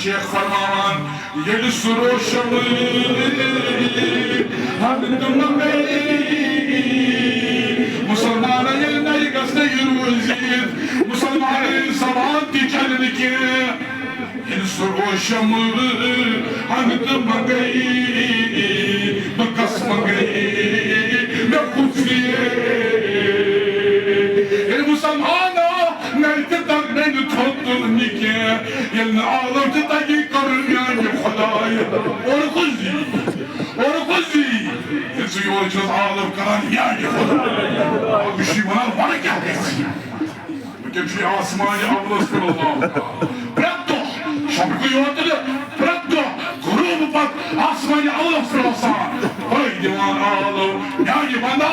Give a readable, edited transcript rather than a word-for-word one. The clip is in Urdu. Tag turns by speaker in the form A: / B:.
A: شیخ فرمان یل سروشم ہم تم مسلمان یل نئی گستے روزید مسلمان سوان تی چلن کے یل سروشم ہم تم بکس منگئی میں خوفیے مسلمان نرت تک نہیں تھوتن نکے یل آلوٹ تاکی کرنیان کے خدای اور خوزی یل یور چیز آلوٹ کران یا کے خدای بشی منال بنا کیا کہتی مکم شی آسمانی عبدالس کر اللہ پرتو شبکو یوتل پرتو غروب پت آسمانی عبدالس کر اللہ دیوان آلو یا کے بنا